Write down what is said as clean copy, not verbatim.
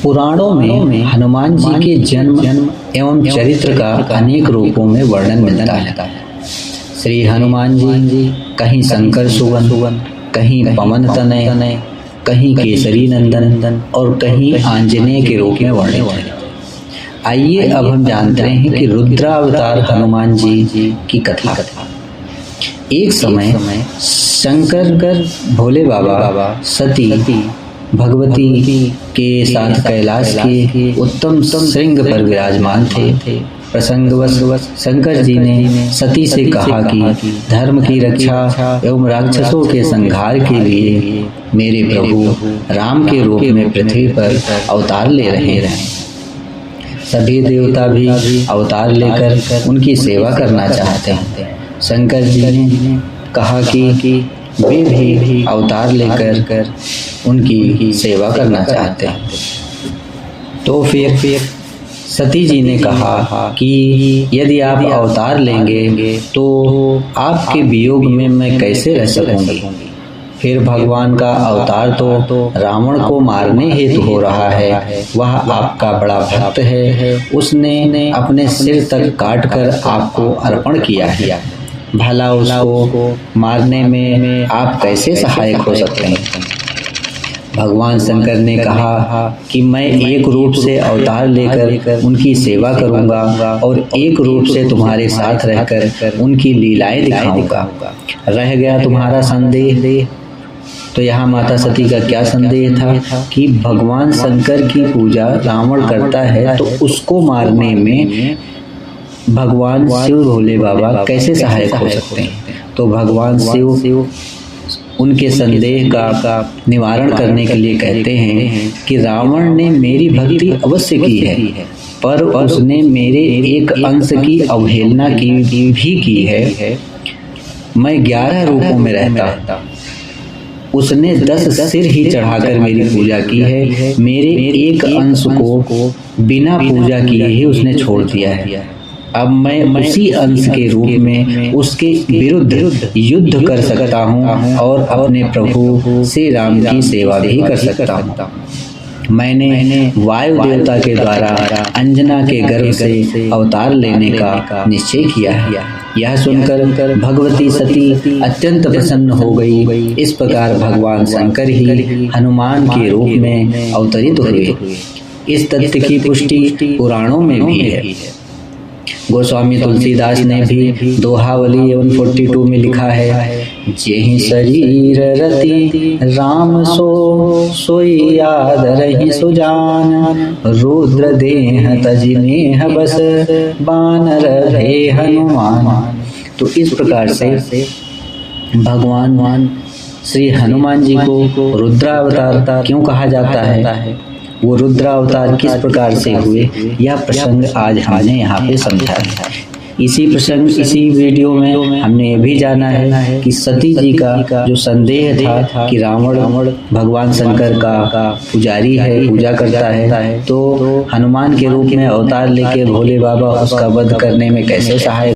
पुराणों में हनुमान जी के जन्म एवं चरित्र का अनेक रूपों में वर्णन मिलता है। श्री हनुमान जी कहीं शंकर सुवन, कहीं पवन तनय, कहीं केसरी नंदन और कहीं आंजनेय के रूप में वर्णित हैं। आइए अब हम जानते हैं कि रुद्रावतार हनुमान जी की कथा। एक समय शंकर भोले बाबा सती भगवती के साथ कैलाश के उत्तम श्रृंग पर विराजमान थे। प्रसंगवश शंकर जी ने सती से कहा कि धर्म की रक्षा एवं राक्षसों के संहार के लिए मेरे प्रभु राम के रूप में पृथ्वी पर अवतार ले रहे हैं। सभी देवता भी अवतार लेकर उनकी सेवा करना चाहते हैं। शंकर जी ने कहा कि वे भी अवतार लेकर उनकी सेवा करना चाहते हैं। तो फिर सती जी ने कहा कि यदि आप अवतार लेंगे तो आपके वियोग में मैं कैसे रह सकूंगी। फिर भगवान का अवतार तो रावण को मारने हेतु हो रहा है। वह आपका बड़ा भक्त है। उसने अपने सिर तक काटकर आपको अर्पण किया है। भला उसको मारने में आप कैसे सहायक हो सकते हैं। भगवान शंकर ने कहा कि मैं एक रूप से अवतार लेकर उनकी सेवा करूंगा और एक रूप से तुम्हारे साथ रहकर उनकी लीलाएं दिखाऊंगा। रह गया तुम्हारा संदेह। तो यहाँ माता सती का क्या संदेह था कि भगवान शंकर की पूजा रावण करता है तो उसको मारने में भगवान शिव भोले बाबा कैसे सहायक हो सकते हैं। तो भगवान शिव उनके संदेह का निवारण करने के लिए कहते हैं कि रावण ने मेरी भक्ति अवश्य की है, पर उसने मेरे एक अंश की अवहेलना भी की है। मैं 11 रूपों में रहता, उसने 10 सिर ही चढ़ाकर मेरी पूजा की है। मेरे एक अंश को बिना पूजा किए ही उसने छोड़ दिया है। अब मैं उसी अंश के रूप में उसके विरुद्ध युद्ध कर सकता हूँ और अपने प्रभु श्री राम की सेवा भी कर सकता हूँ। मैंने वायु देवता के द्वारा अंजना के गर्भ से अवतार लेने का निश्चय किया है। यह सुनकर भगवती सती अत्यंत प्रसन्न हो गई। इस प्रकार भगवान शंकर ही हनुमान के रूप में अवतरित हुए। इस तथ्य की पुष्टि पुराणों में भी है। गोस्वामी तुलसीदास ने भी दोहावली 142 में लिखा है, जेहि शरीर रति राम सोई याद रही सुजान, रुद्र देह तजि नेह बस बानर रहे हनुमान। तो इस प्रकार से भगवान श्री हनुमान जी को रुद्रावतार क्यों कहा जाता है, वो रुद्रावतार किस प्रकार से हुए, यह प्रसंग आज हमने यहाँ पे समझा है। इसी वीडियो में हमने ये भी जाना है कि सती जी का जो संदेह था कि रावण भगवान शंकर का पुजारी है, पूजा करता है, तो हनुमान के रूप में अवतार लेके भोले बाबा उसका वध करने में कैसे सहायक